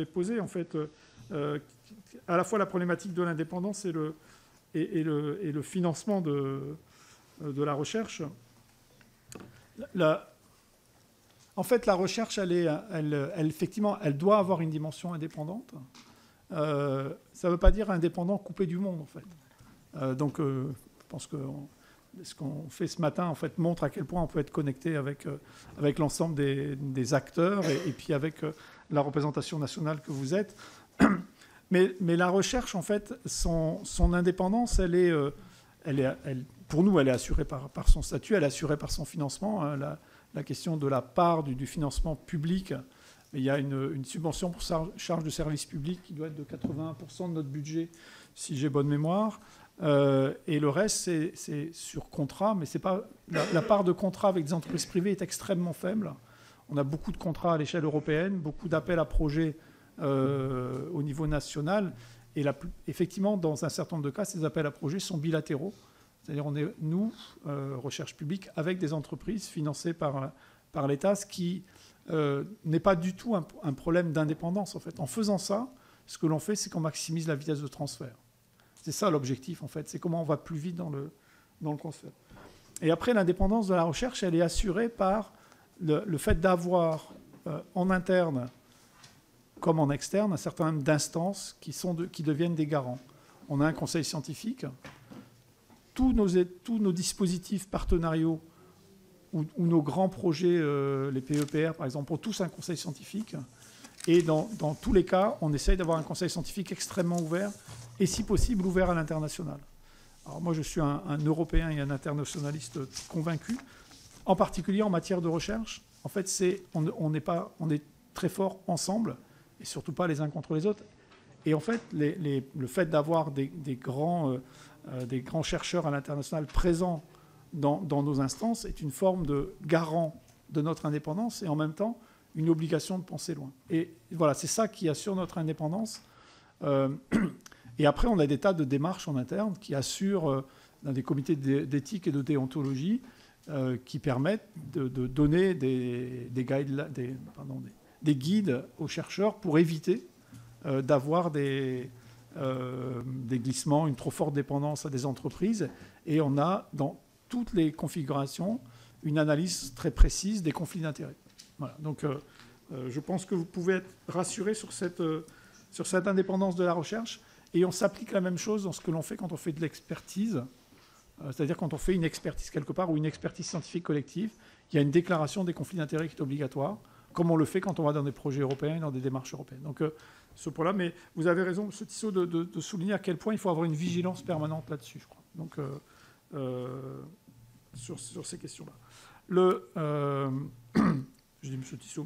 Posé en fait à la fois la problématique de l'indépendance et le financement de la recherche. En fait, la recherche, effectivement, elle doit avoir une dimension indépendante. Ça ne veut pas dire indépendant coupé du monde, en fait. Donc, je pense que ce qu'on fait ce matin, en fait, montre à quel point on peut être connecté avec l'ensemble des acteurs et puis avec la représentation nationale que vous êtes. Mais la recherche, en fait, son indépendance, pour nous, elle est assurée par son statut, elle est assurée par son financement. Hein, la question de la part du financement public, il y a une subvention pour charge de service public qui doit être de 81% de notre budget, si j'ai bonne mémoire. Et le reste, c'est sur contrat, mais c'est pas la part de contrat avec des entreprises privées est extrêmement faible. On a beaucoup de contrats à l'échelle européenne, beaucoup d'appels à projets au niveau national. Et effectivement, dans un certain nombre de cas, ces appels à projets sont bilatéraux. C'est-à-dire, on est, nous, recherche publique, avec des entreprises financées par l'État, ce qui n'est pas du tout un problème d'indépendance, en fait. En faisant ça, ce que l'on fait, c'est qu'on maximise la vitesse de transfert. C'est ça l'objectif, en fait. C'est comment on va plus vite dans le transfert. Et après, l'indépendance de la recherche, elle est assurée par le fait d'avoir en interne comme en externe un certain nombre d'instances qui deviennent des garants. On a un conseil scientifique. Tous nos dispositifs partenariaux ou nos grands projets, les PEPR par exemple, ont tous un conseil scientifique. Et dans tous les cas, on essaye d'avoir un conseil scientifique extrêmement ouvert et si possible ouvert à l'international. Alors moi, je suis un Européen et un internationaliste convaincu, en particulier en matière de recherche. En fait, on est très fort ensemble et surtout pas les uns contre les autres. Et en fait, le fait d'avoir des grands chercheurs à l'international présents dans nos instances est une forme de garant de notre indépendance et en même temps une obligation de penser loin. Et voilà, c'est ça qui assure notre indépendance. Et après, on a des tas de démarches en interne qui assurent dans des comités d'éthique et de déontologie qui permettent de donner des guides aux chercheurs pour éviter d'avoir des glissements, une trop forte dépendance à des entreprises. Et on a, dans toutes les configurations, une analyse très précise des conflits d'intérêts. Voilà. Donc, je pense que vous pouvez être rassuré sur cette indépendance de la recherche. Et on s'applique la même chose dans ce que l'on fait quand on fait de l'expertise. C'est-à-dire quand on fait une expertise quelque part ou une expertise scientifique collective, il y a une déclaration des conflits d'intérêts qui est obligatoire, comme on le fait quand on va dans des projets européens et dans des démarches européennes. Donc, ce point-là, mais vous avez raison, M. Tissot, de souligner à quel point il faut avoir une vigilance permanente là-dessus, je crois. Donc, sur ces questions-là. Je dis M. Tissot,